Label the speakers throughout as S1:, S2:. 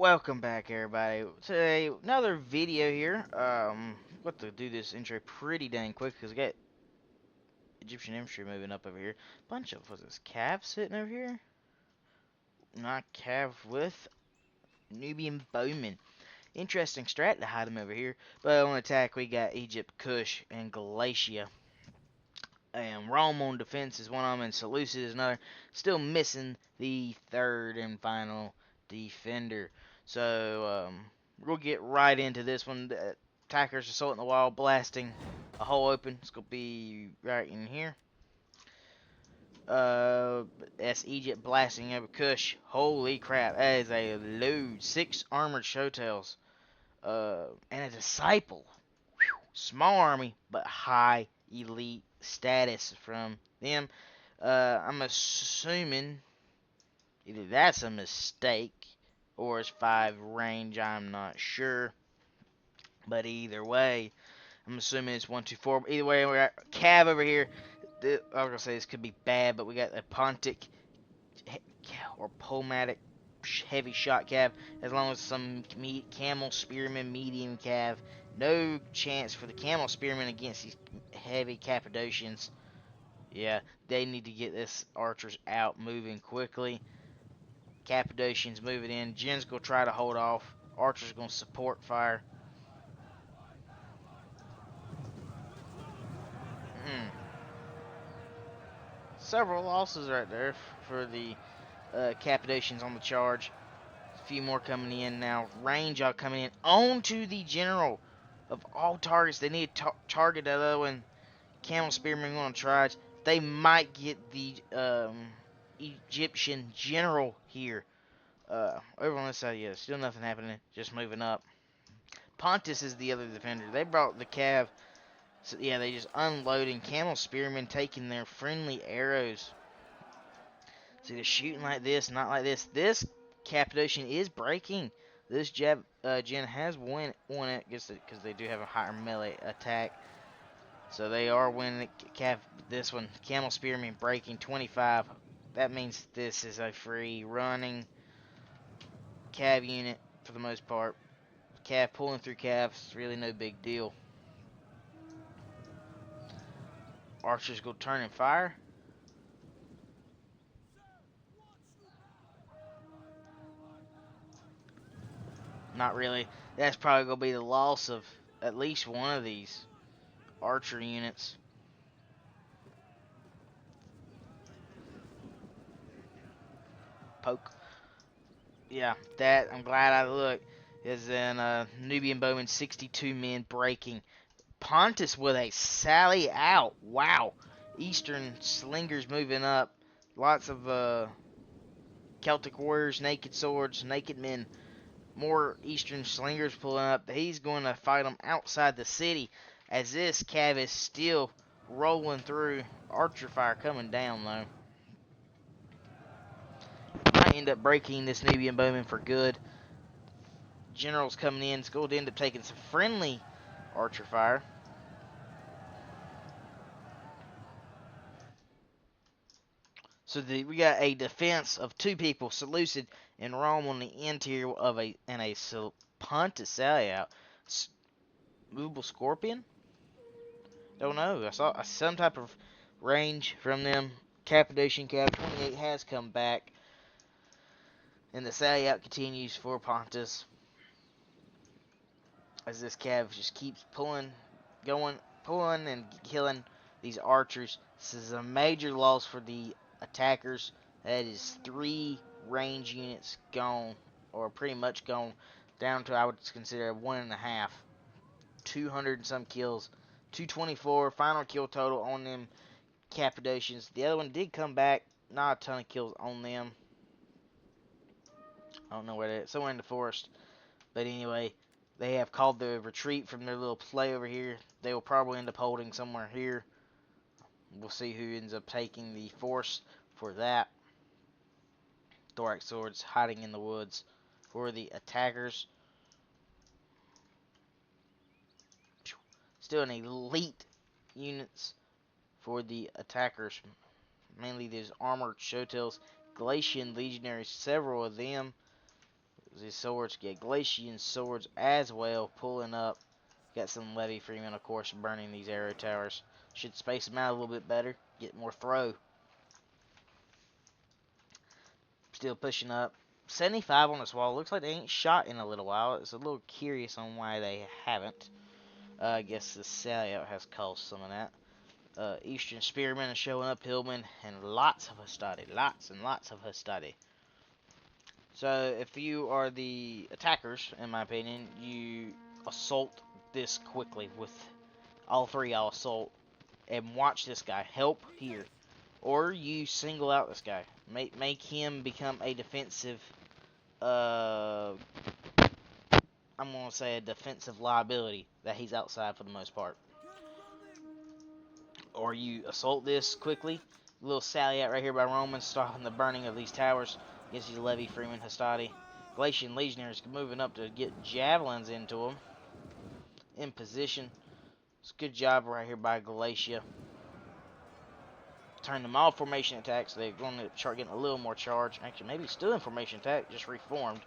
S1: Welcome back, everybody. Today, another video here. Got to do this intro pretty dang quick because we got Egyptian infantry moving up over here. Bunch of was this Cav sitting over here? Not Cav with Nubian bowmen. Interesting strat to hide them over here. But on attack, we got Egypt, Kush, and Galatia. And Rome on defense is one of them, and Seleucid is another. Still missing the third and final defender. So we'll get right into this one. The attackers assaulting the wall, blasting a hole open. It's gonna be right in here. That's Egypt blasting over Kush. Holy crap! That is a load. 6 armored showtails. And a disciple. Small army, but high elite status from them. I'm assuming either that's a mistake or it's 5 range. I'm not sure. But either way, I'm assuming it's 1, 2, 4. Either way, we got Cav over here. I was gonna say this could be bad, but we got a Pontic or Pomatic heavy shot Cav, as long as some camel spearman medium Cav. No chance for the camel spearmen against these heavy Cappadocians. Yeah, they need to get this archers out moving quickly. Cappadocians moving in. Jin's gonna try to hold off. Archers gonna support fire. Mm. Several losses right there for the Cappadocians on the charge. A few more coming in now. Range all coming in. On to the general of all targets. They need to target that other one. Camel Spearman on charge. They might get the Egyptian general here. Over on this side, yeah, still nothing happening. Just moving up. Pontus is the other defender. They brought the Cav. So, yeah, they just unloading. Camel Spearmen taking their friendly arrows. See, they're shooting like this, not like this. This Cappadocian is breaking. This Gen has won it because they do have a higher melee attack. So they are winning it. This one, Camel Spearman breaking 25. That means this is a free running Cav unit for the most part. Cav pulling through Cavs, really no big deal. Archers go turn and fire. Not really. That's probably going to be the loss of at least one of these archer units. Poke. Yeah, that, I'm glad I looked. Is in Nubian Bowman, 62 men breaking. Pontus with a sally out. Wow. Eastern slingers moving up. Lots of Celtic warriors, naked swords, naked men. More Eastern slingers pulling up. He's going to fight them outside the city as this Cav is still rolling through. Archer fire coming down though. Might end up breaking this Nubian Bowman for good. Generals coming in. It's going to end up taking some friendly archer fire. So we got a defense of 2 people, Seleucid and Rome on the interior of a Pontus sally out. Movable Scorpion? Don't know. I saw some type of range from them. Cappadocian Cav 28 has come back. And the sally out continues for Pontus. As this Cav just keeps pulling and killing these archers. This is a major loss for the attackers. That is 3 range units gone, or pretty much gone, down to I would consider 1.5. 200 and some kills. 224 final kill total on them Cappadocians. The other one did come back. Not a ton of kills on them. I don't know where they're at. Somewhere in the forest. But anyway, they have called the retreat from their little play over here. They will probably end up holding somewhere here. We'll see who ends up taking the force for that. Thorax swords hiding in the woods for the attackers. Still an elite units for the attackers. Mainly these armored showtails. Galatian legionaries, several of them. These swords get Glacian swords as well, pulling up. Got some Levy Freeman, of course, burning these arrow towers. Should space them out a little bit better, get more throw. Still pushing up. 75 on this wall. Looks like they ain't shot in a little while. It's a little curious on why they haven't. I guess the sell-out has caused some of that. Eastern Spearmen are showing up, Hillmen, and lots of Hastati. Lots and lots of Hastati. So, if you are the attackers, in my opinion, you assault this quickly with all three. I'll assault and watch this guy. Help here. Or you single out this guy. Make him become a defensive, I'm going to say a defensive liability that he's outside for the most part. Or you assault this quickly. A little sally out right here by Romans, stopping the burning of these towers. Against these Levy Freeman Hastati. Galatian Legionaries moving up to get javelins into them. In position. It's a good job right here by Galatia. Turn them all formation attack, so they're going to start getting a little more charge. Actually, maybe still in formation attack, just reformed.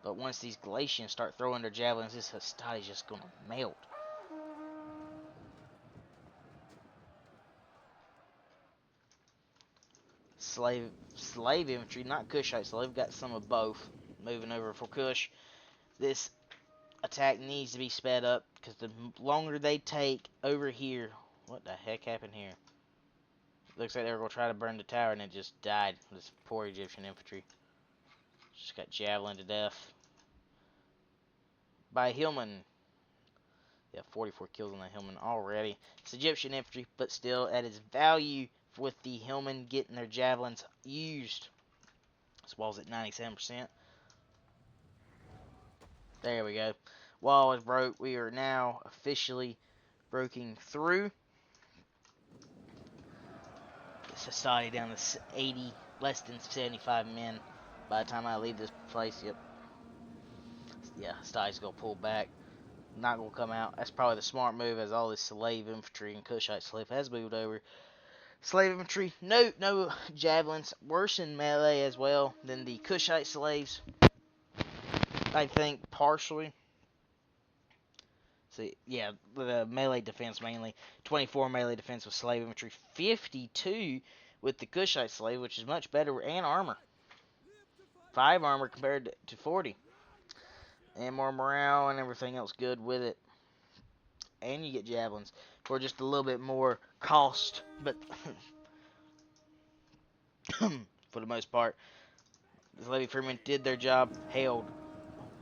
S1: But once these Galatians start throwing their javelins, this Hastati is just going to melt. Slave infantry, not Kushite slave, got some of both. Moving over for Kush. This attack needs to be sped up, because the longer they take over here... What the heck happened here? Looks like they were going to try to burn the tower, and it just died. This poor Egyptian infantry. Just got javelin to death. By Hillman. Yeah, 44 kills on the Hillman already. It's Egyptian infantry, but still at its value with the Hillman getting their javelins used. This wall's at 97%. There we go. Wall is broke. We are now officially breaking through. Society down to 80, less than 75 men by the time I leave this place. Yep. Yeah, Stai's gonna pull back. Not gonna come out. That's probably the smart move, as all this slave infantry and Kushite slave has moved over. Slave infantry, no javelins. Worse in melee as well than the Kushite slaves. I think partially. See, yeah, the melee defense mainly. 24 melee defense with slave infantry. 52 with the Kushite slave, which is much better, and armor. 5 armor compared to 40. And more morale and everything else good with it. And you get javelins for just a little bit more cost, but for the most part, the Levy Freeman did their job, held.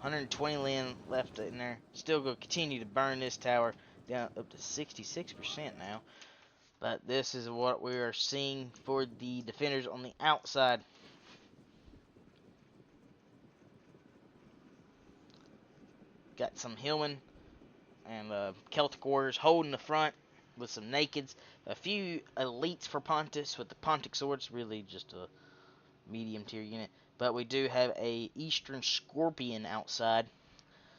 S1: 120 land left in there. Still going to continue to burn this tower down up to 66% now. But this is what we are seeing for the defenders on the outside. Got some Hillmen and Celtic warriors holding the front with some nakeds. A few elites for Pontus with the Pontic swords. Really just a medium tier unit. But we do have a Eastern Scorpion outside.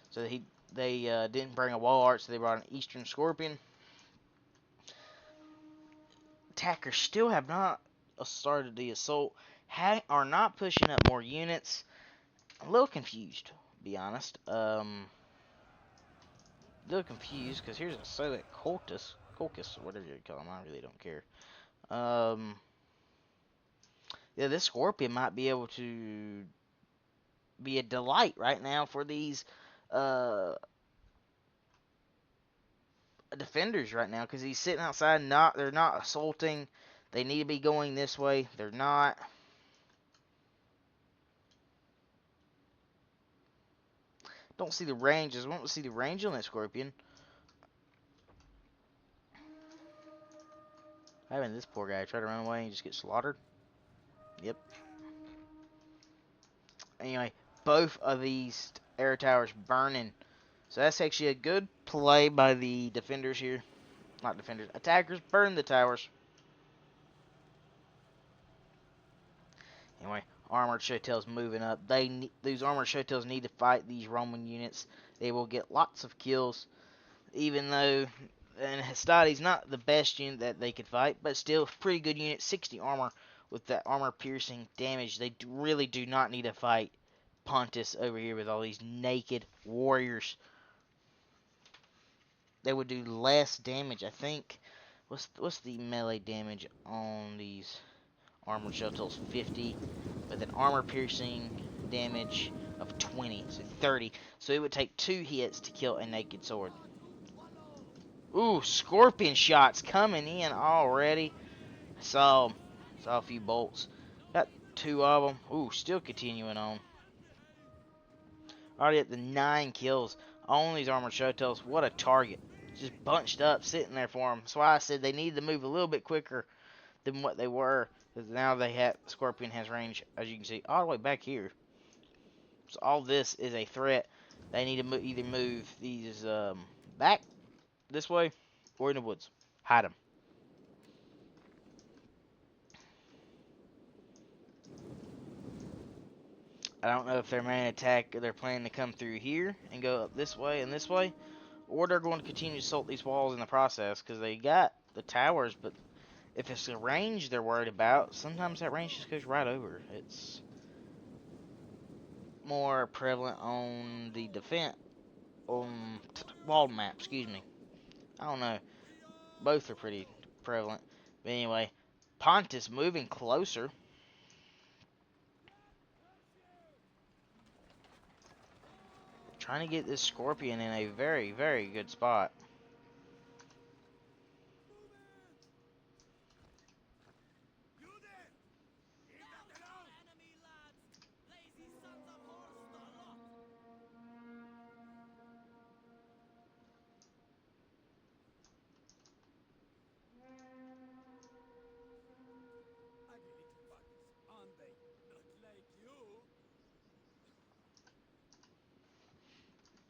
S1: So they didn't bring a wall art, so they brought an Eastern Scorpion. Attackers still have not started the assault. Are not pushing up more units. I'm a little confused, to be honest. A little confused, because here's a Soviet Colchis, or whatever you call them. I really don't care. Yeah, this Scorpion might be able to be a delight right now for these defenders right now, because he's sitting outside. They're not assaulting. They need to be going this way. They're not. Don't see the range. I want to see the range on that Scorpion. Having this poor guy try to run away and just get slaughtered. Yep. Anyway, both of these air towers burning. So that's actually a good play by the defenders here. Not defenders. Attackers burn the towers. Anyway, armored Shotel's moving up. These armored Shotels need to fight these Roman units. They will get lots of kills. Even though and Hastati's not the best unit that they could fight, but still pretty good unit. 60 armor with that armor piercing damage. They really do not need to fight Pontus over here with all these naked warriors. They would do less damage, I think. What's the melee damage on these armored shelters? 50, with an armor piercing damage of 20, so 30. So it would take 2 hits to kill a naked sword. Ooh, scorpion shots coming in already. Saw a few bolts. Got 2 of them. Ooh, still continuing on. Already at the 9 kills on these armored showtails. What a target. Just bunched up, sitting there for them. That's why I said they need to move a little bit quicker than what they were. Because now Scorpion has range, as you can see, all the way back here. So all this is a threat. They need to either move these back this way or in the woods. Hide them. I don't know if their main attack, they're planning to come through here and go up this way and this way, or they're going to continue to assault these walls in the process, because they got the towers, but if it's the range they're worried about, sometimes that range just goes right over. It's more prevalent on the defense, on wall map, excuse me. I don't know. Both are pretty prevalent. But anyway, Pontus moving closer. Trying to get this Scorpion in a very, very good spot.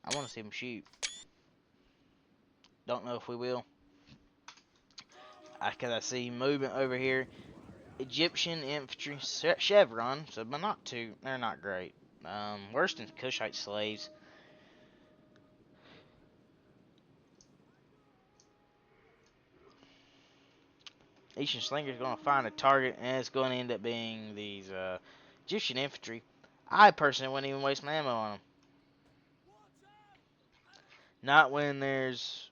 S1: I want to see him shoot. Don't know if we will. Because I see movement over here. Egyptian infantry chevron, so but not too. They're not great. Worse than Kushite slaves. Egyptian slinger's going to find a target, and it's going to end up being these Egyptian infantry. I personally wouldn't even waste my ammo on them. Not when there's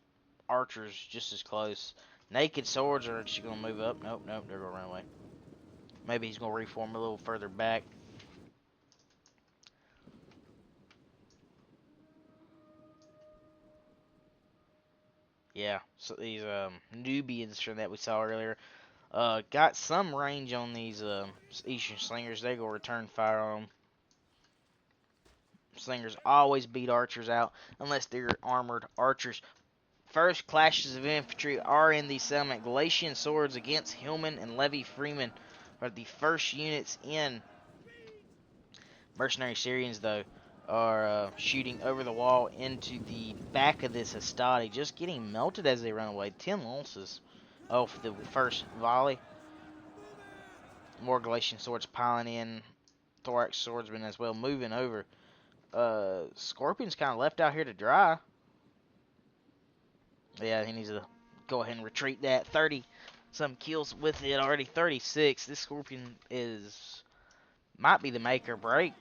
S1: archers just as close. Naked swords are just going to move up. Nope, nope, they're going to run away. Maybe he's going to reform a little further back. Yeah, so these Nubians from that we saw earlier got some range on these Eastern slingers. They go return fire on them. Slingers always beat archers out unless they're armored archers. First clashes of infantry are in the settlement. Galatian swords against Hillman and Levy Freeman are the first units in. Mercenary Syrians, though, are shooting over the wall into the back of this Hastati, just getting melted as they run away. 10 losses off the first volley. More Galatian swords piling in. Thorax swordsmen as well moving over. Scorpion's kind of left out here to dry. Yeah, he needs to go ahead and retreat that. 30 some kills with it already. 36. This Scorpion might be the make or break.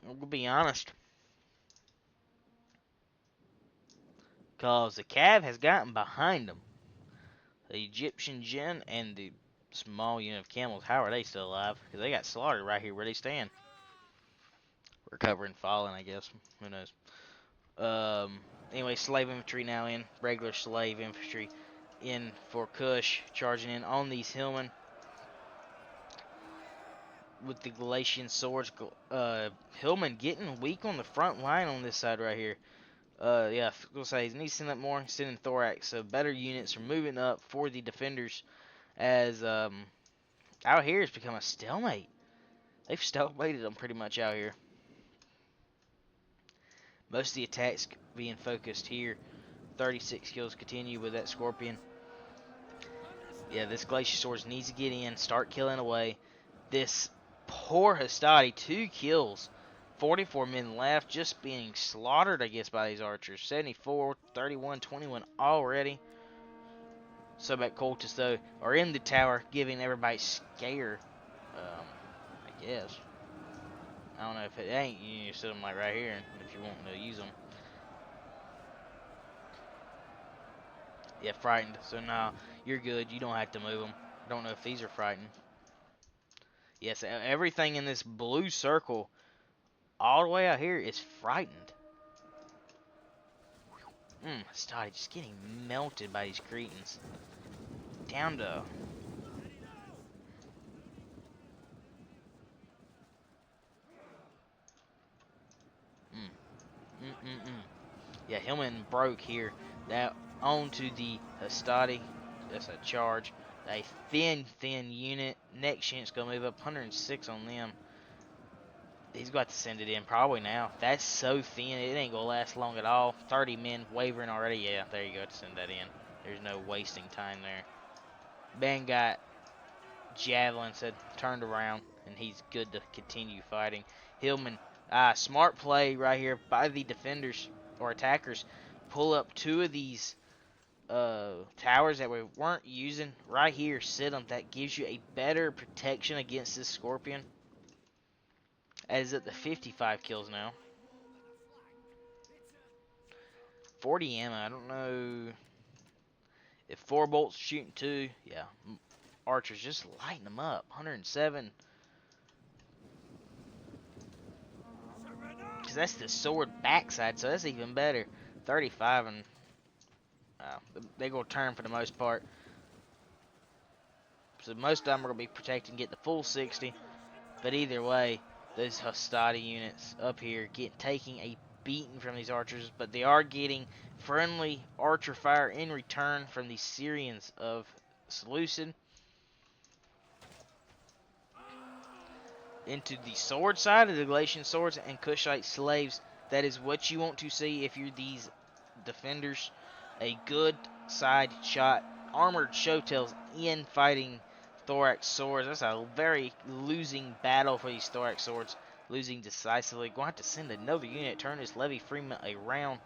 S1: We'll be honest. Because the Cav has gotten behind them. The Egyptian Jinn and the small unit of camels, how are they still alive? Because they got slaughtered right here where they stand. Recovering, falling, I guess. Who knows? Anyway, slave infantry now in. Regular slave infantry in for Kush. Charging in on these Hillmen. With the Galatian swords. Hillman getting weak on the front line on this side right here. Yeah, we'll say he needs to send up more. Sending Thorax. So better units are moving up for the defenders. As out here has become a stalemate. They've stalemated them pretty much out here. Most of the attacks being focused here. 36 kills continue with that Scorpion. Yeah, this Glacier Swords needs to get in, start killing away. This poor Hastati, 2 kills. 44 men left, just being slaughtered, I guess, by these archers. 74, 31, 21 already. Sobek Cultists, though, are in the tower, giving everybody scare. I guess. I don't know if it ain't, you need to sit them like right here if you want to use them. Yeah, frightened. So now you're good. You don't have to move them. I don't know if these are frightened. Yes, everything in this blue circle all the way out here is frightened. Started just getting melted by these cretins. Down to... Yeah, Hillman broke here. Now onto the Hastati. That's a charge. A thin unit. Next unit's gonna move up 106 on them. He's got to send it in probably now. That's so thin, it ain't gonna last long at all. 30 men wavering already. Yeah, there you go. To send that in. There's no wasting time there. Ben got javelin said turned around, and he's good to continue fighting. Hillman, smart play right here by the defenders or attackers. Pull up two of these towers that we weren't using right here. Sit them. That gives you a better protection against this scorpion. As at the 55 kills now. 40 ammo. I don't know if 4 bolts shooting 2. Yeah, archers just lighting them up. 107. Because that's the sword backside, so that's even better. 35, and they're going to turn for the most part. So most of them are going to be protecting, get the full 60. But either way, those Hastati units up here taking a beating from these archers. But they are getting friendly archer fire in return from the Syrians of Seleucid. Into the sword side of the Galatian swords and Kushite slaves. That is what you want to see if you're these defenders. A good side shot. Armored showtails in fighting thorax swords. That's a very losing battle for these thorax swords. Losing decisively. Going to have to send another unit. Turn this Levy Freeman around.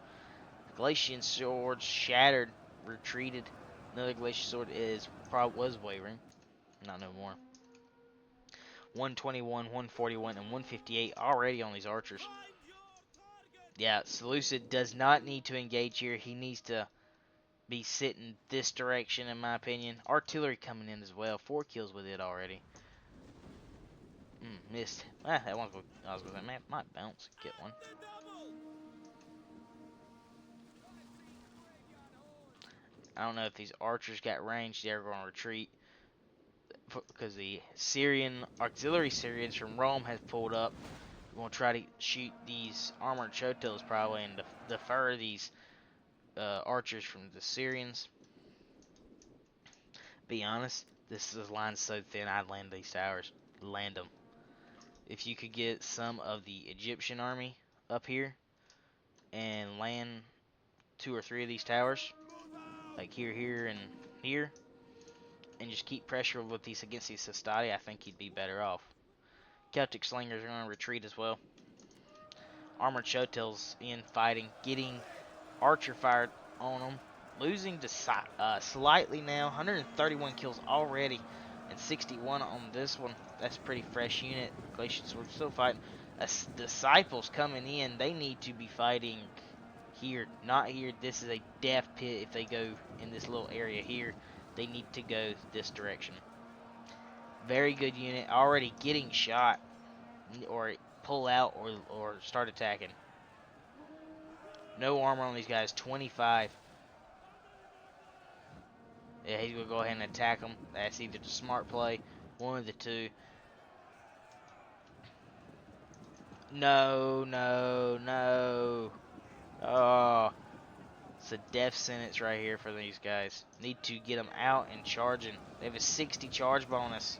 S1: Galatian swords shattered. Retreated. Another Galatian sword was wavering. Not no more. 121, 141, and 158 already on these archers. Yeah, Seleucid does not need to engage here. He needs to be sitting this direction, in my opinion. Artillery coming in as well. 4 kills with it already. Missed. That one's what I was going to say. Man, might bounce. Get one. I don't know if these archers got range. They're going to retreat. Because the Syrian, auxiliary Syrians from Rome has pulled up. We're going to try to shoot these armored showtails probably and defer these archers from the Syrians. Be honest, this line's so thin, I'd land these towers. Land them. If you could get some of the Egyptian army up here and land 2 or 3 of these towers, like here, and here, and just keep pressure with these against these Hastati, I think you'd be better off. Celtic slingers are going to retreat as well. Armored showtails in fighting, getting archer fired on them. Losing to slightly now. 131 kills already and 61 on this one. That's a pretty fresh unit. Galatians were still fighting. Disciples coming in. They need to be fighting here, not here. This is a death pit if they go in this little area here. They need to go this direction. Very good unit. Already getting shot or pull out or start attacking. No armor on these guys. 25. Yeah, he's going to go ahead and attack them. That's either the smart play, one of the two. No. Oh, it's a death sentence right here for these guys. Need to get them out and charging. They have a 60 charge bonus.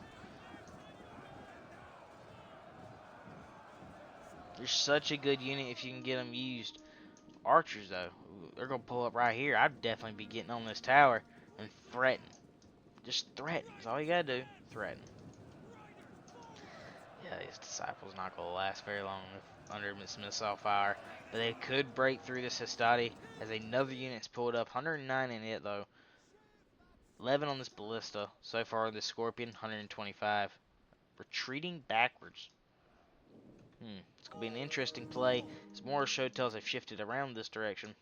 S1: They're such a good unit if you can get them used. Archers, though, they're going to pull up right here. I'd definitely be getting on this tower and threaten. Just threaten. That's all you got to do. Threaten. Yeah, these disciples not going to last very long under this missile fire. But they could break through this Hastati as another unit's pulled up. 109 in it, though. 11 on this ballista. So far, this Scorpion, 125. Retreating backwards. It's going to be an interesting play as more Shotels have shifted around this direction.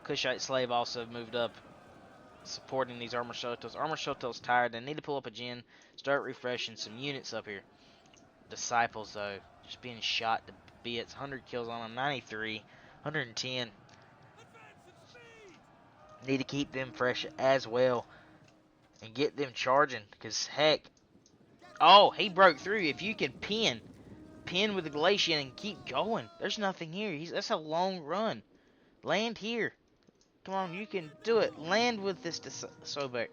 S1: Kushite Slave also moved up, supporting these Armor Shotels. Armor Shotels tired. They need to pull up a gen, start refreshing some units up here. Disciples, though, just being shot to bits. 100 kills on them, 93, 110. Need to keep them fresh as well and get them charging, because heck, oh, he broke through. If you can pin with the Galatian and keep going, there's nothing here. That's a long run. Land here. Come on, you can do it. Land with this Sobek.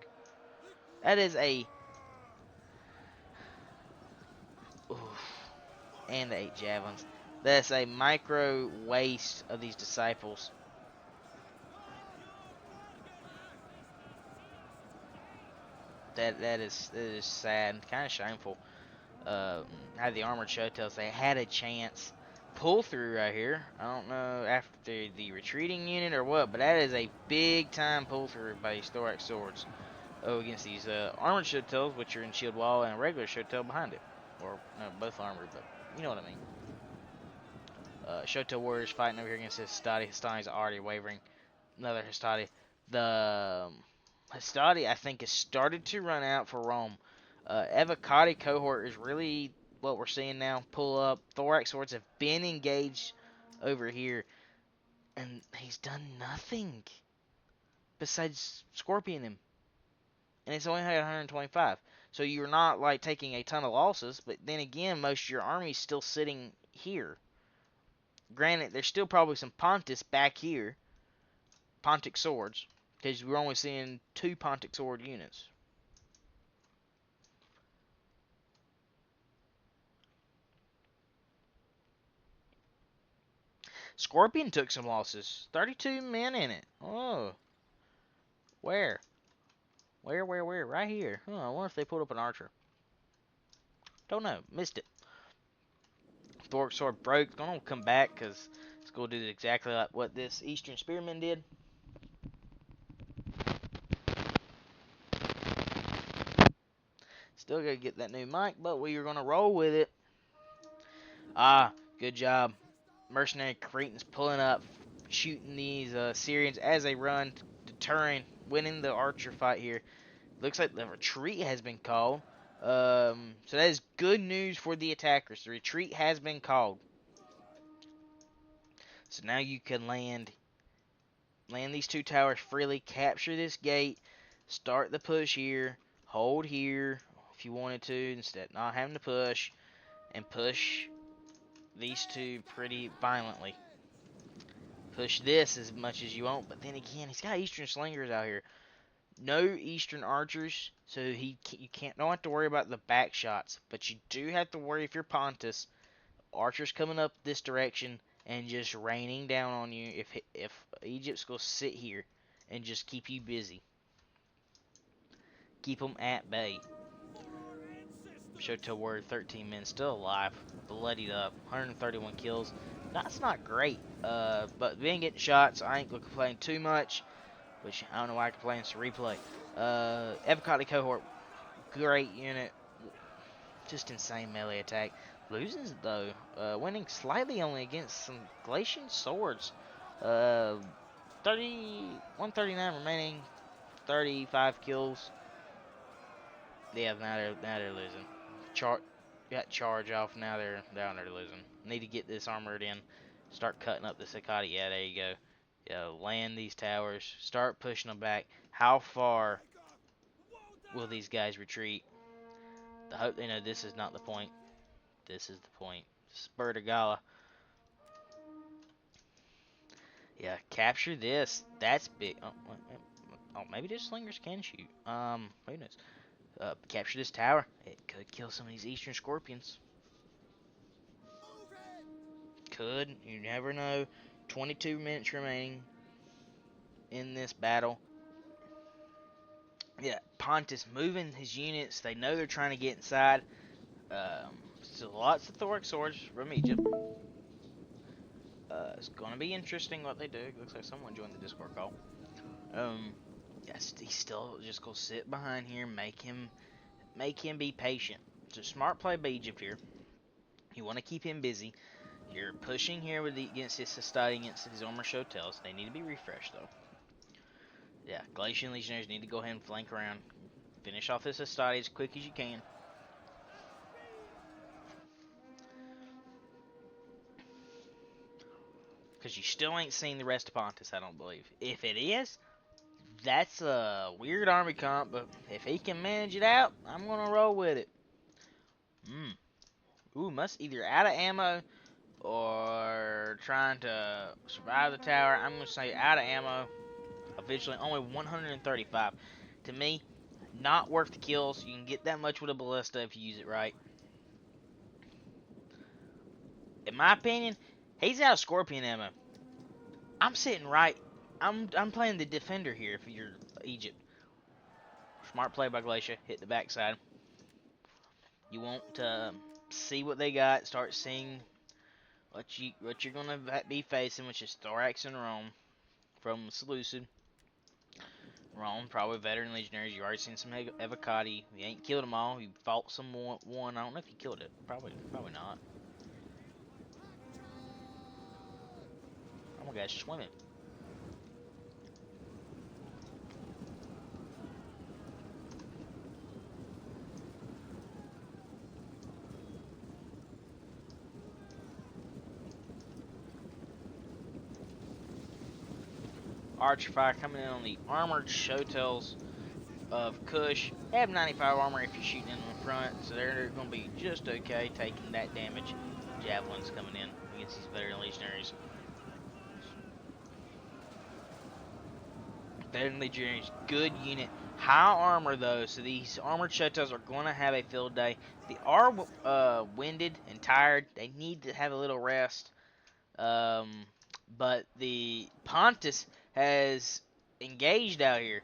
S1: That is a... Oof. And the 8 javelins. That's a micro waste of these disciples. That is sad and kind of shameful. Had the armored Shotels, they had a chance. Pull through right here. I don't know after the retreating unit or what, but that is a big time pull through by these thorax swords. Oh, against these armored Shotels, which are in shield wall, and a regular Shotel behind it. Or, no, both armored, but you know what I mean. Shotel warriors fighting over here against Hastati. Hastati's already wavering. Another Hastati. The Hastati, I think, has started to run out for Rome. Evocati cohort is really what we're seeing now. Pull up. Thorax swords have been engaged over here. And he's done nothing besides Scorpion him. And it's only had 125. So you're not like taking a ton of losses, but then again, most of your army's still sitting here. Granted, there's still probably some Pontus back here. Pontic swords. Because we're only seeing 2 Pontic sword units. Scorpion took some losses. 32 men in it. Oh. Where? Where? Right here. Huh, I wonder if they pulled up an archer. Don't know. Missed it. Thorax sword broke. Gonna come back because it's gonna do exactly like what this Eastern Spearman did. Still gotta get that new mic, but we are gonna roll with it. Ah, good job. Mercenary Cretans pulling up, shooting these Syrians as they run, deterring, winning the archer fight here. Looks like the retreat has been called. So that is good news for the attackers. The retreat has been called. So now you can land these 2 towers freely, capture this gate, start the push here, hold here if you wanted to, instead of not having to push, and push these 2 pretty violently. Push this as much as you want, but then again, he's got Eastern Slingers out here. No Eastern Archers, so you don't have to worry about the back shots, but you do have to worry if you're Pontus. Archers coming up this direction and just raining down on you if Egypt's going to sit here and just keep you busy. Keep them at bay. Shotel Warrior 13 men still alive, bloodied up, 131 kills. That's not great, but we ain't getting shots, so I ain't going to complain too much, which I don't know why I complain, it's a replay. Evocati cohort, great unit, just insane melee attack. Losing though, winning slightly only against some Galatian swords. 139 remaining, 35 kills. Yeah, now they're losing. Got charge off. Now they're losing. Need to get this armored in. Start cutting up the Sakati. Yeah, there you go. Yeah, land these towers. Start pushing them back. How far will these guys retreat? I hope they know this is not the point. This is the point. Spur to Gala. Yeah, capture this. That's big. Oh, maybe these slingers can shoot. Who knows? Capture this tower. It could kill some of these Eastern Scorpions. Could. You never know. 22 minutes remaining in this battle. Yeah, Pontus moving his units. They know they're trying to get inside. So lots of Thorax swords from Egypt. It's going to be interesting what they do. Looks like someone joined the Discord call. Yes, he's still just gonna sit behind here, make him be patient. It's a smart play by Egypt here. You want to keep him busy. You're pushing here against his society, against his armor show tells. They need to be refreshed though. Yeah, Glacian Legionaries need to go ahead and flank around. Finish off this society as quick as you can. Because you still ain't seen the rest of Pontus, I don't believe. If it is, that's a weird army comp, but if he can manage it out, I'm going to roll with it. Ooh, must either out of ammo or trying to survive the tower. I'm going to say out of ammo. Eventually, only 135. To me, not worth the kills. You can get that much with a ballista if you use it right. In my opinion, he's out of scorpion ammo. I'm sitting right. I'm playing the defender here if you're Egypt. Smart play by Glacia. Hit the backside. You want to see what they got. Start seeing what you're gonna be facing, which is Thorax and Rome from Seleucid. Rome, probably veteran legionaries. You already seen some Evocati. You ain't killed them all. You fought some one. I don't know if you killed it. Probably not. Oh my gosh, swimming. Archer fire coming in on the armored showtails of Kush. They have 95 armor if you're shooting in the front, so they're going to be just okay taking that damage. Javelins coming in against these veteran legionaries. Veteran legionaries, good unit. High armor though, so these armored showtails are going to have a field day. They are winded and tired. They need to have a little rest. But the Pontus has engaged out here.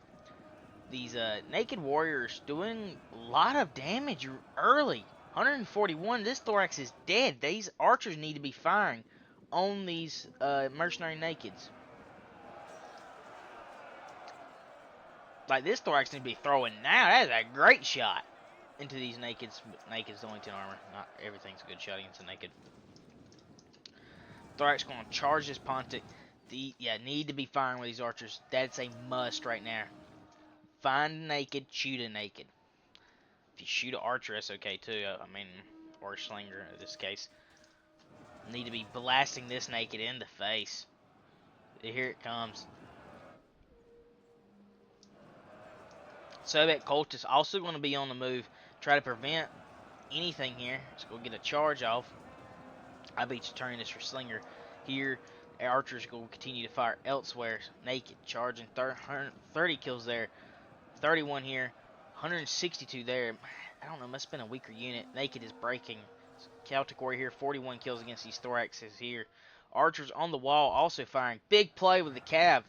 S1: These naked warriors doing a lot of damage early. 141. This thorax is dead. These archers need to be firing on these mercenary nakeds. Like this thorax need to be throwing now. That is a great shot into these nakeds. Naked's only 10 armor. Not everything's a good shot against a naked. Thorax going to charge this Pontic. Need to be firing with these archers. That's a must right now. Find a naked, shoot a naked. If you shoot an archer, that's okay too. Or a slinger in this case. Need to be blasting this naked in the face. Here it comes. Soviet Cultist also going to be on the move. Try to prevent anything here. Let's go get a charge off. I beat you turning this for slinger. Here, archers going to continue to fire elsewhere. Naked, charging 30 kills there. 31 here. 162 there. I don't know, must have been a weaker unit. Naked is breaking. Celtic Warrior here, 41 kills against these thoraxes here. Archers on the wall also firing. Big play with the Cav.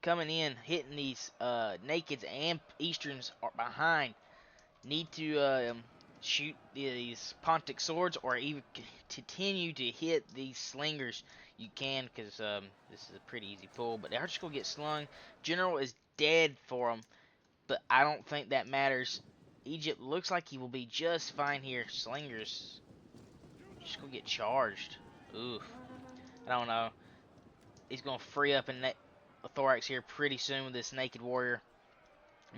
S1: Coming in, hitting these nakeds and Easterns are behind. Need to shoot these Pontic swords or even continue to hit these slingers. You can because this is a pretty easy pull. But they're just going to get slung. General is dead for them. But I don't think that matters. Egypt looks like he will be just fine here. Slingers just gonna get charged. Oof. I don't know. He's gonna free up a thorax here pretty soon with this naked warrior.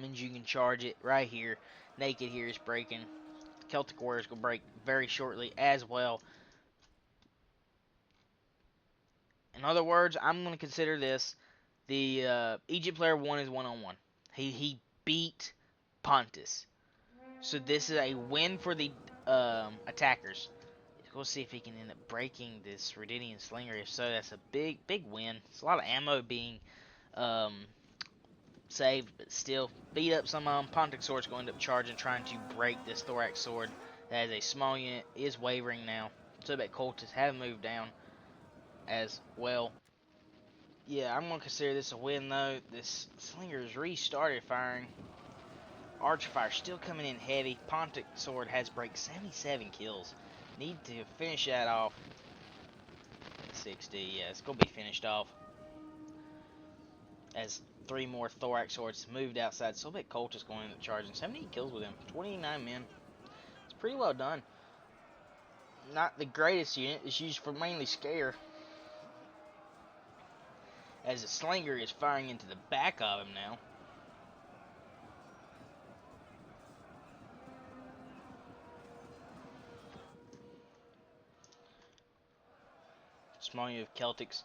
S1: Means you can charge it right here. Naked here is breaking. Celtic warrior is gonna break very shortly as well. In other words, I'm gonna consider this the Egypt player won his one-on-one. He beat Pontus. So this is a win for the attackers. We'll see if he can end up breaking this Rhodidian Slinger. If so, that's a big win. It's a lot of ammo being saved, but still beat up some of them. Pontic Sword's going to end up charging, trying to break this Thorax Sword. That is a small unit, is wavering now. Soviet Cultists have moved down as well. Yeah, I'm going to consider this a win, though. This Slinger has restarted firing. Archer fire still coming in heavy. Pontic Sword has break 77 kills. Need to finish that off. 60, yeah, it's going to be finished off. As 3 more thorax swords moved outside. Soviet cultists going into charge, and 78 kills with him. 29 men. It's pretty well done. Not the greatest unit. It's used for mainly scare. As the slinger is firing into the back of him now. Small unit of Celtics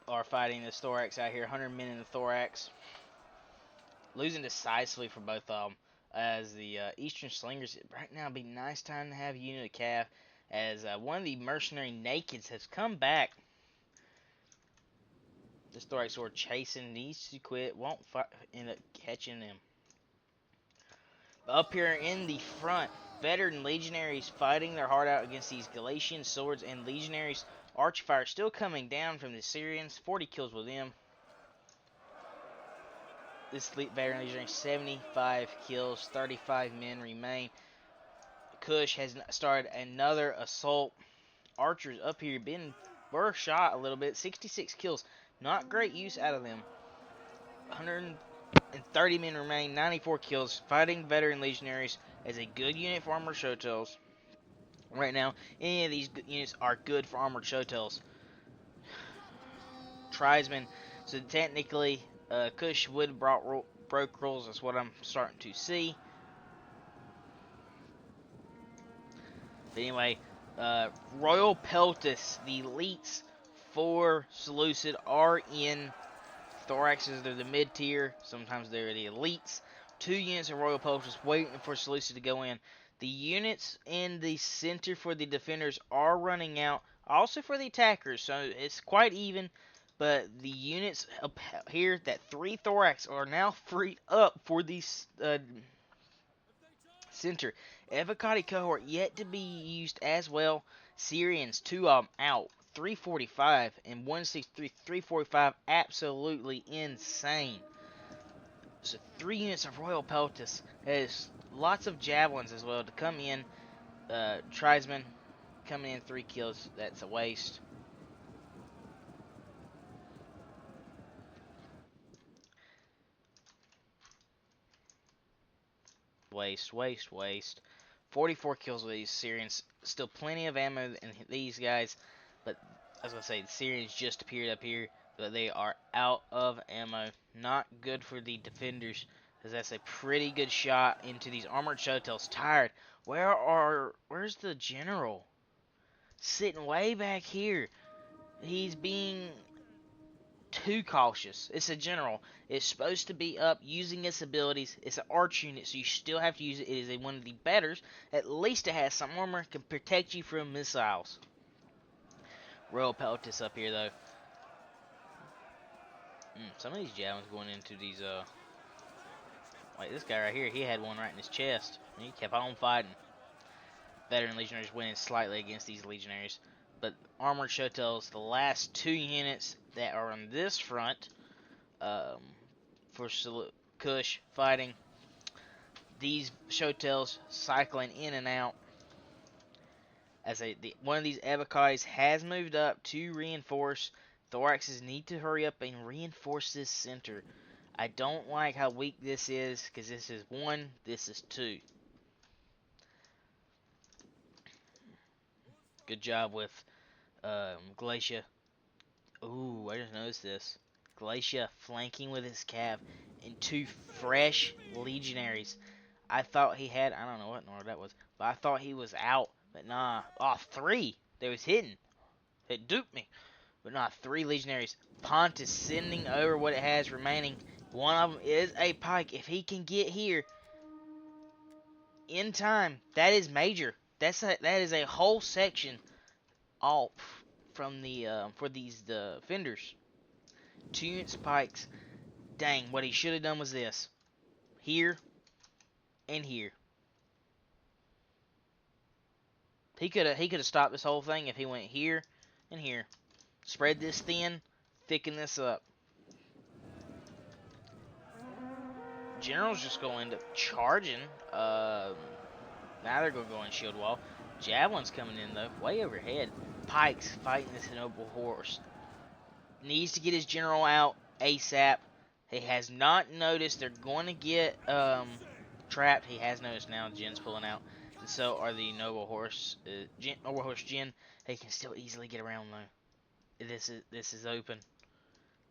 S1: are fighting this thorax out here. 100 men in the thorax. Losing decisively for both of them. As the Eastern Slingers, right now would be a nice time to have a unit of Cav. As one of the mercenary nakeds has come back. This thorax sword chasing, needs to quit, won't end up catching them. But up here in the front, veteran legionaries fighting their heart out against these Galatian swords, and legionaries archfire still coming down from the Syrians. 40 kills with them. This veteran legionary, 75 kills, 35 men remain. Kush has started another assault. Archers up here were shot a little bit. 66 kills. Not great use out of them. 130 men remain. 94 kills. Fighting veteran legionaries as a good unit for armored showtails. Right now, any of these units are good for armored showtails. Tribesmen. So technically, Kush would have broke rules. That's what I'm starting to see. But anyway, Royal Peltis, the elites for Seleucid, are in thoraxes. They're the mid tier. Sometimes they're the elites. 2 units of Royal Peltis waiting for Seleucid to go in. The units in the center for the defenders are running out. Also for the attackers, so it's quite even. But the units up here, that 3 thorax, are now freed up for the center. Evocati cohort yet to be used as well. Syrians, 2 of them out. 345 and 163. 345, absolutely insane. So 3 units of Royal Peltis. There's lots of javelins as well to come in. Tribesmen coming in 3 kills. That's a waste. Waste. 44 kills with these Syrians. Still plenty of ammo in these guys. But, as I say, the Syrians just appeared up here. But they are out of ammo. Not good for the defenders. Because that's a pretty good shot into these armored showtails. Tired. Where's the general? Sitting way back here. He's being too cautious. It's a general. It's supposed to be up using its abilities. It's an arch unit, so you still have to use it. It is one of the betters. At least it has some armor, can protect you from missiles. Royal Peltis up here, though. Some of these javelins going into these, like this guy right here, he had one right in his chest. And he kept on fighting. Veteran legionaries winning slightly against these legionaries. But armored showtails, the last 2 units that are on this front, for Kush fighting these showtails, cycling in and out. As one of these Evocatis has moved up to reinforce. Thoraxes need to hurry up and reinforce this center. I don't like how weak this is, because this is 1, this is 2. Good job with Glacia. Ooh, I just noticed this. Glacia flanking with his cav and 2 fresh legionaries. I thought he had, I don't know what number that was, but I thought he was out. But nah, 3. They was hidden. It duped me. But nah, 3 legionaries. Pontus sending over what it has remaining. One of them is a pike. If he can get here in time, that is major. That is a whole section off from the for these defenders. 2 units of pikes. Dang, what he should have done was this. Here and here. He could have stopped this whole thing if he went here and here. Spread this thin, thicken this up. General's just going to end up charging. Now they're going to go in shield wall. Javelin's coming in though, way overhead. Pikes fighting this noble horse. Needs to get his general out ASAP. He has not noticed they're going to get trapped. He has noticed now Jin's pulling out. And so are the Noble Horse Jin. He can still easily get around though. This is open.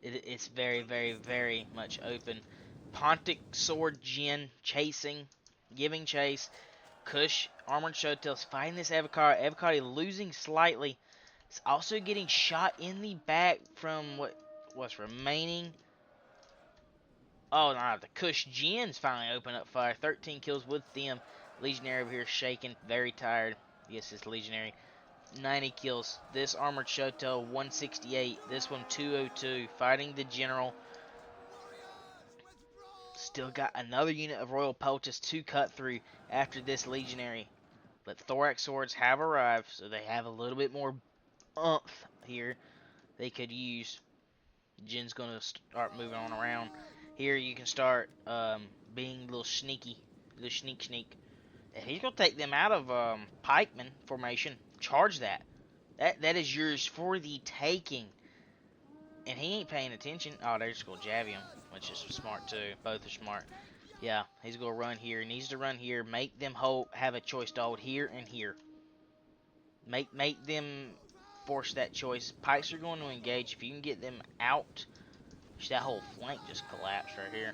S1: It's very, very, very much open. Pontic Sword Jin chasing, giving chase. Kush, Armored Showtails fighting this Avocado. Avocado losing slightly. It's also getting shot in the back from what's remaining. Oh, no, the Kush Jins finally open up fire. 13 kills with them. Legionary over here shaking, very tired. Yes, it's Legionary. 90 kills. This Armored Showtail, 168. This one, 202. Fighting the General. Still got another unit of Royal Poultice to cut through after this Legionary. But Thorax Swords have arrived, so they have a little bit more oomph here they could use. Jin's going to start moving on around. Here you can start being a little sneaky. A little sneak. And he's going to take them out of pikeman formation. Charge that. That is yours for the taking. And he ain't paying attention. Oh, they're just going to jab him, which is smart too. Both are smart. Yeah, he's going to run here. He needs to run here. Make them have a choice to hold here and here. Make them force that choice. Pikes are going to engage. If you can get them out, that whole flank just collapsed right here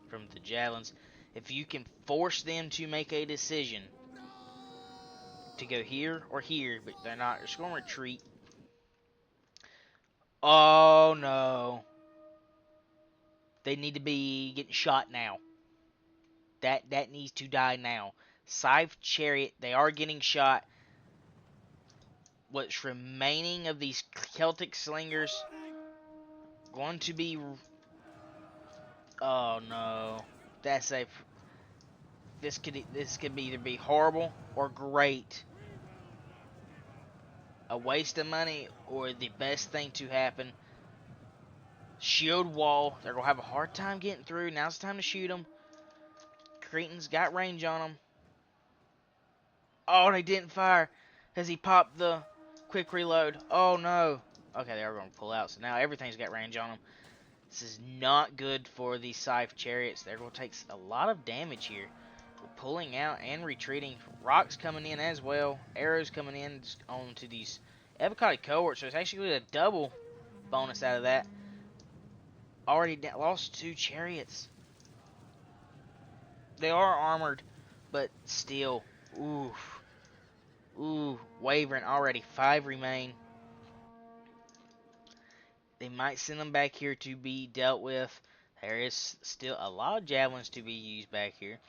S1: from the javelins. If you can force them to make a decision to go here or here, but they're not, they're just going to retreat. Oh no. They need to be getting shot now. That needs to die now. Scythe Chariot, they are getting shot. What's remaining of these Celtic Slingers going to be... Oh no. That's a... This could either be horrible or great. A waste of money or the best thing to happen. Shield wall. They're going to have a hard time getting through. Now's the time to shoot them. Cretan's got range on them. Oh, they didn't fire. Has he popped the quick reload? Oh, no. Okay, they are going to pull out. So now everything's got range on them. This is not good for the Scythe Chariots. They're going to take a lot of damage here. We're pulling out and retreating. Rocks coming in as well. Arrows coming in onto these Avocado cohorts. So it's actually a double bonus out of that. Already lost 2 chariots. They are armored, but still. Oof. Ooh, wavering already. 5 remain. They might send them back here to be dealt with. There is still a lot of javelins to be used back here.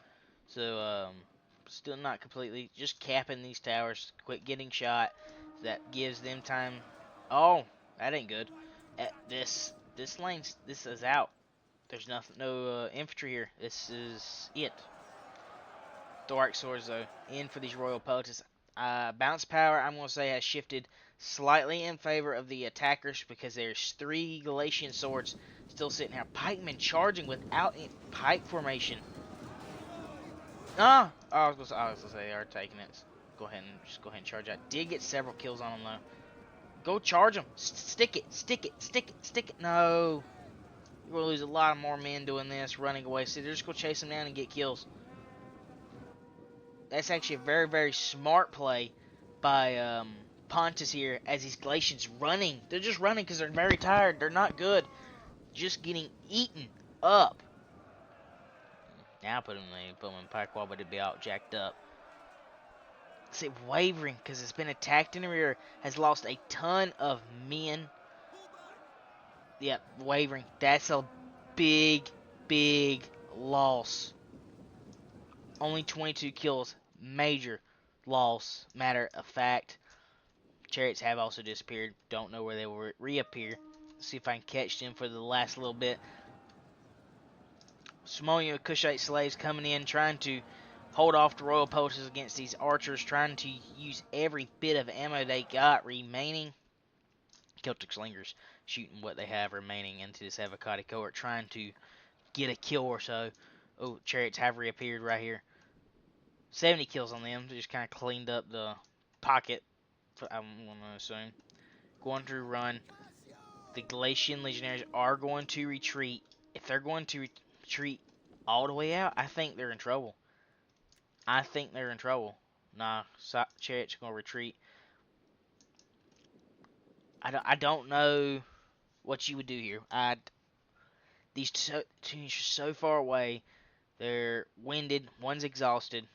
S1: So, still not completely. Just capping these towers. Quit getting shot. That gives them time. Oh, that ain't good. This lane, this is out. There's nothing, no infantry here. This is it. Thorax Swords, though, in for these Royal Poultice. Bounce power, I'm going to say, has shifted slightly in favor of the attackers because there's 3 Galatian swords still sitting here. Pikemen charging without pike formation. I was going to say they are taking it. Go ahead and charge out. Did get several kills on them, though. Go charge them. Stick it. No. You're going to lose a lot more men doing this, running away. So they're just going to chase them down and get kills. That's actually a very, very smart play by Pontus here as these Galatians running. They're just running because they're very tired. They're not good. Just getting eaten up. Now put them in pike wall, but it'd be all jacked up. See, wavering because it's been attacked in the rear. Has lost a ton of men. Yep, wavering. That's a big, big loss. Only 22 kills. Major loss. Matter of fact. Chariots have also disappeared. Don't know where they will reappear. See if I can catch them for the last little bit. Samoan Kushite slaves coming in, trying to hold off the Royal Poultices against these archers, trying to use every bit of ammo they got remaining. Celtic Slingers shooting what they have remaining into this Avocado cohort, trying to get a kill or so. Oh, Chariots have reappeared right here. 70 kills on them. They just kind of cleaned up the pocket, I'm going to assume. Going to run. The Galatian Legionaries are going to retreat if they're going to retreat all the way out, I think they're in trouble. I think they're in trouble. Nah, Chariot's going to retreat. I don't know what you would do here. These two teams are so far away. They're winded. One's exhausted.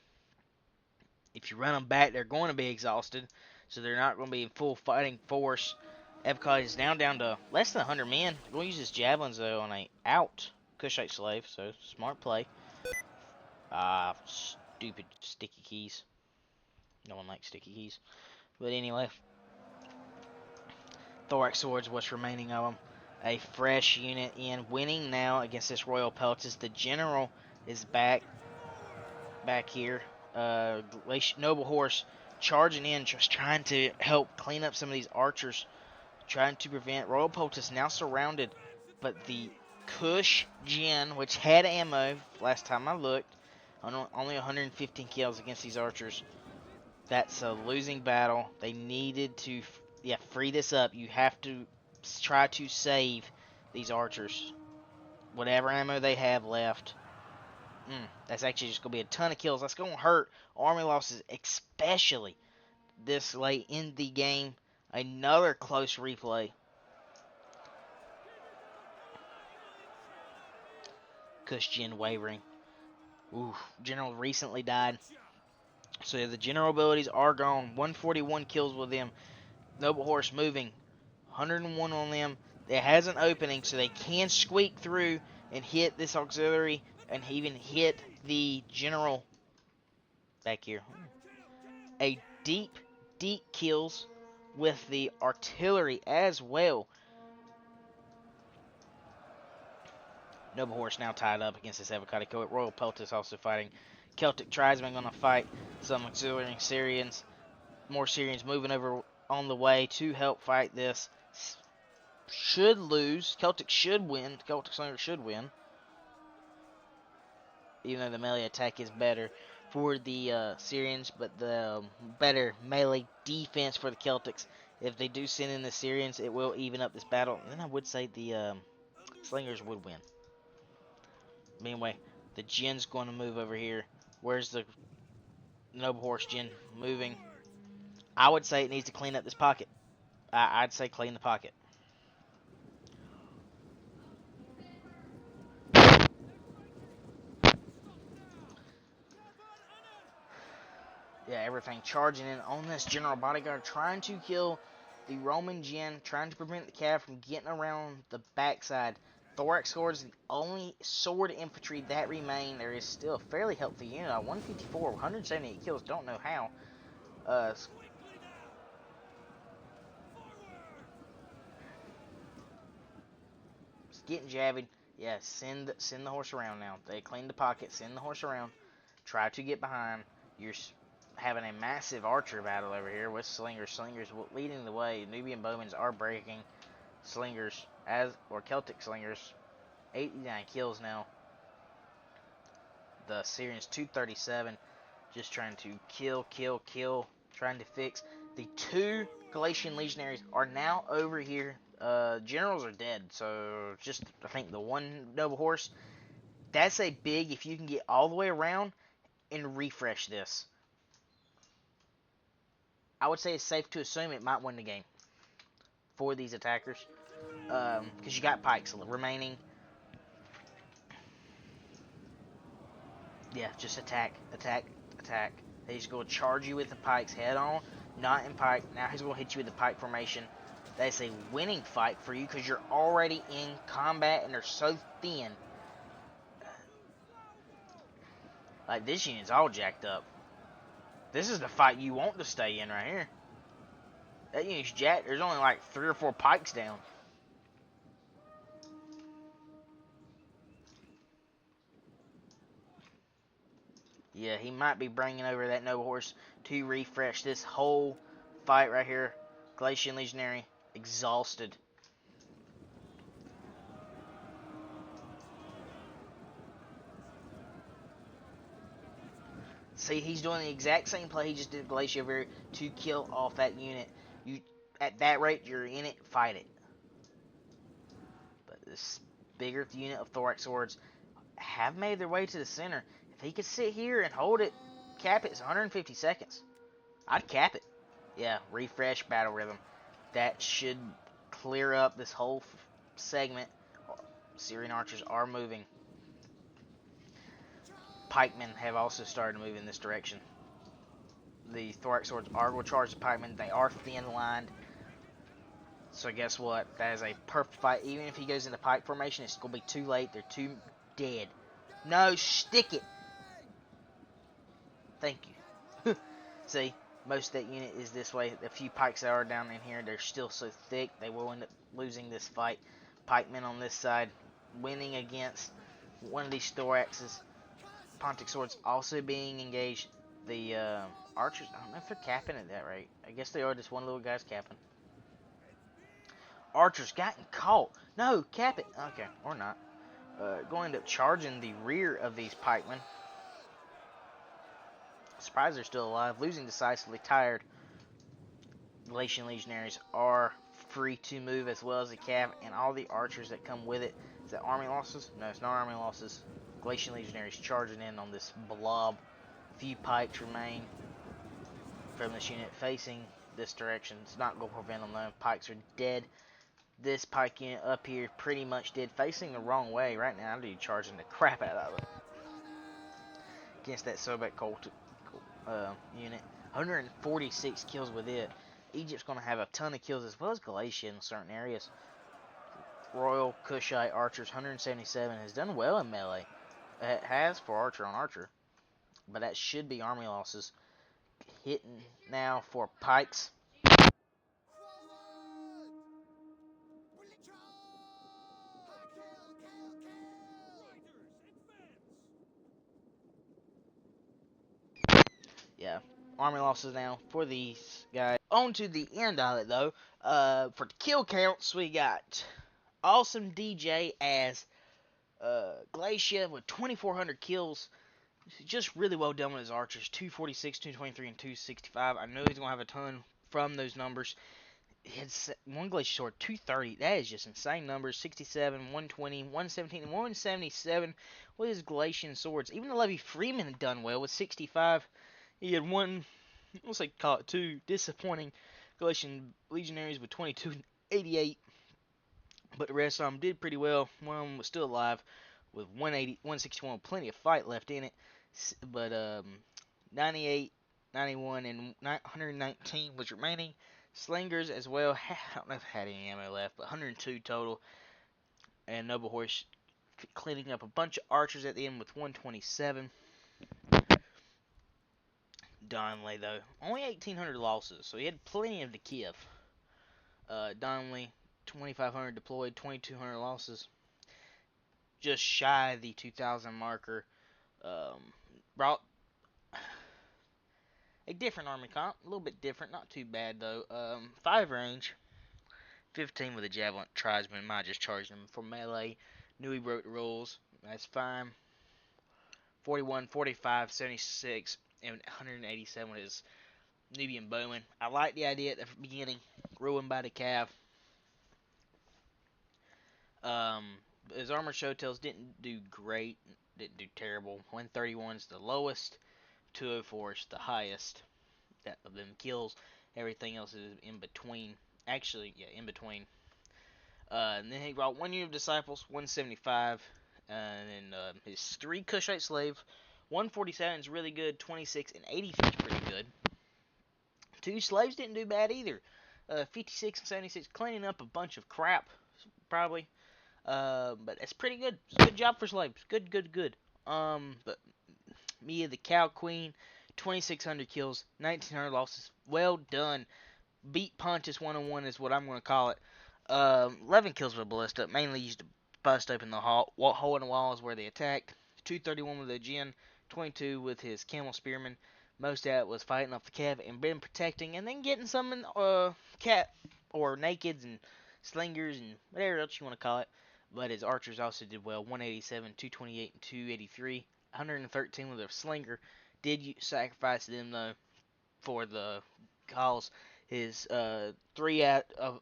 S1: If you run them back, they're going to be exhausted. So they're not going to be in full fighting force. Epcot is now down to less than 100 men. They're going to use his javelins, though, on a out Kushite slave. So, smart play. Stupid sticky keys. No one likes sticky keys. But anyway. Thorax swords, what's remaining of them. A fresh unit in. Winning now against this Royal Peltis. The General is back here. Noble Horse charging in, just trying to help clean up some of these archers. Trying to prevent. Royal Peltis now surrounded. But the Kush Jin, which had ammo last time I looked, only 115 kills against these archers. That's a losing battle. They needed to free this up. You have to try to save these archers. Whatever ammo they have left. That's actually just going to be a ton of kills. That's going to hurt army losses, especially this late in the game. Another close replay. Kushjin wavering. Ooh, General recently died. So yeah, the general abilities are gone. 141 kills with them. Noble Horse moving. 101 on them. It has an opening, so they can squeak through and hit this auxiliary and even hit the general back here. A deep kills with the artillery as well. Noble Horse now tied up against this Avocado Coat. Royal Peltis also fighting. Celtic Tribesmen going to fight some auxiliary Syrians. More Syrians moving over on the way to help fight this. Should lose. Celtic should win. Celtic Slinger should win. Even though the melee attack is better for the Syrians, but the better melee defense for the Celtics. If they do send in the Syrians, it will even up this battle. And then I would say the Slingers would win. But anyway, the Jin's going to move over here. Where's the Noble Horse Jin moving? I would say it needs to clean up this pocket. I'd say clean the pocket. Yeah, everything charging in on this General Bodyguard, trying to kill the Roman Jin, trying to prevent the Cav from getting around the backside. Thorax Swords is the only sword infantry that remain. There is still a fairly healthy unit. 154, 178 kills, don't know how. It's getting jabbed. Yeah, send the horse around now. They cleaned the pocket, send the horse around. Try to get behind. You're having a massive archer battle over here with Slingers. Slingers leading the way. Nubian Bowmans are breaking. Slingers, Celtic Slingers, 89 kills now. The Syrians 237, just trying to kill, trying to fix. The two Galatian legionaries are now over here. Generals are dead, so just I think the one Noble Horse. That's a big if you can get all the way around and refresh this. I would say it's safe to assume it might win the game for these attackers. Because you got pikes remaining. Yeah, just attack. He's going to charge you with the pikes head on, not in pike. Now he's going to hit you with the pike formation. That's a winning fight for you because you're already in combat and they're so thin. Like, this unit's all jacked up. This is the fight you want to stay in right here. That unit's jacked. There's only like 3 or 4 pikes down. Yeah, he might be bringing over that Noble Horse to refresh this whole fight right here. Galatian Legionary, exhausted. See, he's doing the exact same play he just did Galatia over here to kill off that unit. At that rate, you're in it, fight it. But this bigger unit of thorax swords have made their way to the center. If he could sit here and hold it, cap it, it's 150 seconds. I'd cap it. Yeah, refresh battle rhythm. That should clear up this whole segment. Syrian archers are moving. Pikemen have also started to move in this direction. The thorax swords are going to charge the pikemen. They are thin lined. So guess what? That is a perfect fight. Even if he goes into pike formation, it's going to be too late. They're too dead. No, stick it. Thank you. See, most of that unit is this way. The few pikes that are down in here, they're still so thick, they will end up losing this fight. Pikemen on this side, winning against one of these thoraxes. Pontic swords also being engaged. The archers, I don't know if they're capping at that rate. I guess they are, just one little guy's capping. Archers gotten caught. No, cap it. Okay, or not. Going to end up charging the rear of these pikemen. Surprised they're still alive. Losing decisively, tired. Galatian legionaries are free to move as well as the cav, and all the archers that come with it. Is that army losses? No, it's not army losses. Galatian legionaries charging in on this blob. Few pikes remain from this unit facing this direction. It's not going to prevent them though. Pikes are dead. This pike unit up here pretty much dead, facing the wrong way. Right now, I'm charging the crap out of it against that Sobek Colt unit. 146 kills with it. Egypt's going to have a ton of kills as well as Galatia in certain areas. Royal Kushite Archers 177 has done well in melee. It has for archer on archer, but that should be army losses. Hitting now for pikes. Yeah, army losses now for these guys. On to the end of it though. For the kill counts, we got Awesome DJ as Glacia with 2,400 kills. Just really well done with his archers. 246, 223, and 265. I know he's going to have a ton from those numbers. He had one Glacier sword, 230. That is just insane numbers. 67, 120, 117, and 177 with his Galatian swords. Even the Levy Freeman had done well with 65. He had one, let's say, call it two disappointing Galatian legionaries with 22 and 88. But the rest of them did pretty well. One of them was still alive with 180, 161, plenty of fight left in it. But 98, 91, and 119 was remaining. Slingers as well. I don't know if I had any ammo left, but 102 total. And Noble Horse cleaning up a bunch of archers at the end with 127. Donnelly, though, only 1,800 losses, so he had plenty of the Kiev. Donnelly, 2,500 deployed, 2,200 losses. Just shy of the 2,000 marker. Brought a different army comp, a little bit different, not too bad though. 5 range, 15 with a javelin. Tribesman might just charge him for melee. Knew he broke the rules, that's fine. 41, 45, 76, and 187 with his Nubian bowman. I like the idea at the beginning, ruined by the cav. His armor showtails didn't do great, didn't do terrible. 131 is the lowest, 204 is the highest. That of them kills. Everything else is in between. Actually, yeah, in between. And then he brought 1 unit of disciples, 175, and then his 3 Cushite slaves. 147 is really good. 26 and 83 is pretty good. 2 slaves didn't do bad either. 56 and 76, cleaning up a bunch of crap, probably. But it's pretty good. It's a good job for slaves. Good. But Mia the Cow Queen, 2,600 kills, 1,900 losses. Well done. Beat Pontus 101 is what I'm going to call it. 11 kills with a ballista, mainly used to bust open the hole in the walls where they attacked. 231 with a Jin, 22 with his camel spearman. Most of that was fighting off the cav and been protecting, and then getting some cat or nakeds and slingers and whatever else you want to call it. But his archers also did well. 187, 228, and 283. 113 with a slinger. Did you sacrifice them though for the cause? His 2 out of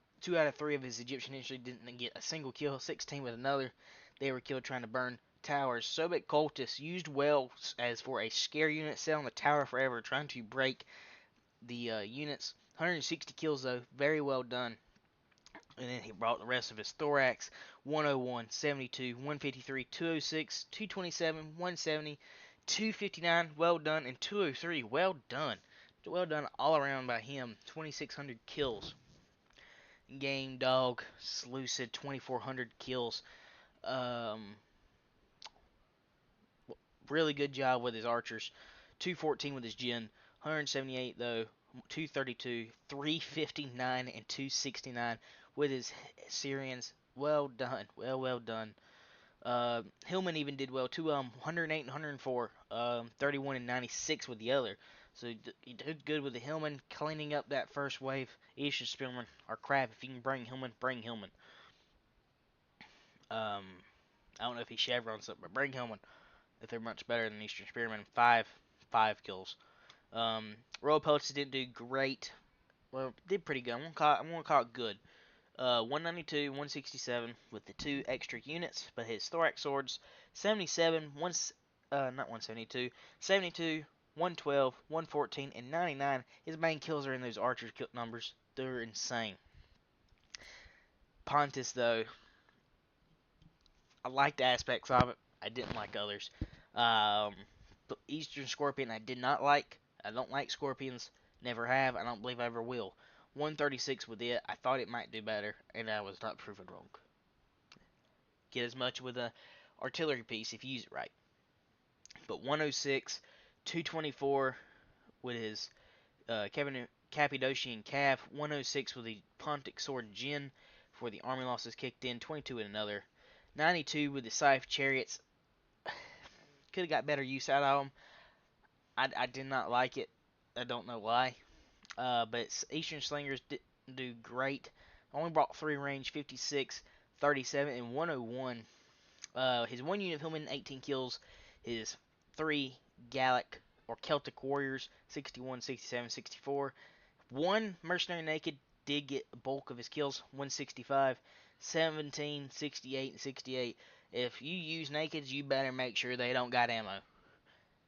S1: 3 of his Egyptian infantry didn't get a single kill. 16 with another. They were killed trying to burn towers. Sobek cultists used well as for a scare unit, set on the tower forever, trying to break the units. 160 kills though, very well done. And then he brought the rest of his thorax: 101, 72, 153, 206, 227, 170, 259, well done, and 203, well done. Well done all around by him. 2,600 kills. Game Dog, Lucid, 2,400 kills. Um, really good job with his archers. 214 with his Jin. 178 though. 232, 359, and 269 with his Syrians. Well done. Well done. Hillman even did well too. 108 and 104. 31 and 96 with the other. So he did good with the Hillman, cleaning up that first wave. Eastern Spearman are crap. If you can bring Hillman, bring Hillman. I don't know if he chevrons up, but bring Hillman if they're much better than Eastern Spearman. Five kills. Royal Pellets didn't do great. Well, did pretty good. I'm gonna call it good. 192, 167 with the 2 extra units, but his thorax swords 77, not 172, 72, 112, 114, and 99. His main kills are in those archer kill numbers. They're insane. Pontus though, I liked aspects of it. I didn't like others. Eastern Scorpion I did not like. I don't like scorpions. Never have. I don't believe I ever will. 136 with it. I thought it might do better, and I was not proven wrong. Get as much with a artillery piece if you use it right. But 106, 224 with his Cappadocian Cav. 106 with the Pontic Sword Jin before the army losses kicked in. 22 with another. 92 with the Scythe Chariots. Could have got better use out of them. I did not like it. I don't know why. But Eastern Slingers didn't do great. Only brought 3 range: 56, 37, and 101. His 1 unit of Hillman, 18 kills. His 3 Gallic or Celtic Warriors, 61, 67, 64. 1 Mercenary Naked did get a bulk of his kills, 165, 17, 68, and 68. If you use Nakeds, you better make sure they don't got ammo.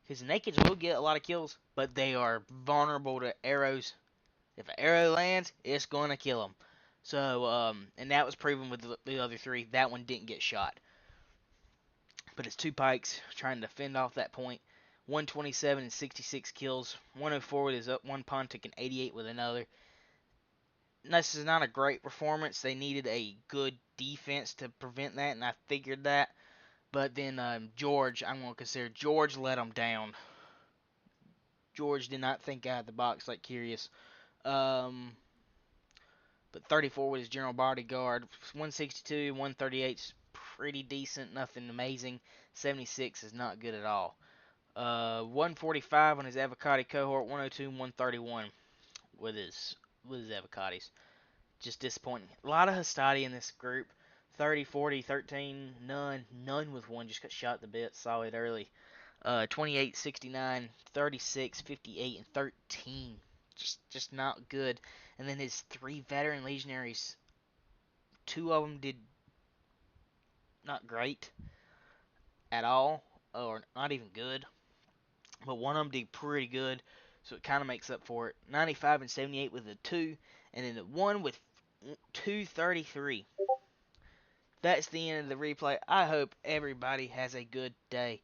S1: Because Nakeds will get a lot of kills, but they are vulnerable to arrows. If an arrow lands, it's going to kill them. So, and that was proven with the other 3. That one didn't get shot. But it's 2 pikes trying to fend off that point. 127 and 66 kills. 104 with his 1 Pontic and 88 with another. This is not a great performance. They needed a good defense to prevent that, and I figured that. But then George, I'm going to consider George let them down. George did not think out of the box like Curious. But 34 with his General Bodyguard. 162, 138 is pretty decent. Nothing amazing. 76 is not good at all. 145 on his Avocati cohort. 102, 131 with his Avocatis. Just disappointing. A lot of Hastati in this group. 30, 40, 13, none with 1. Just got shot in the bit. Saw it early. 28, 69, 36, 58, and 13. Just not good. And then his 3 veteran legionaries, 2 of them did not great at all, or not even good. But 1 of them did pretty good, so it kind of makes up for it. 95 and 78 with the 2, and then the 1 with 233. That's the end of the replay. I hope everybody has a good day.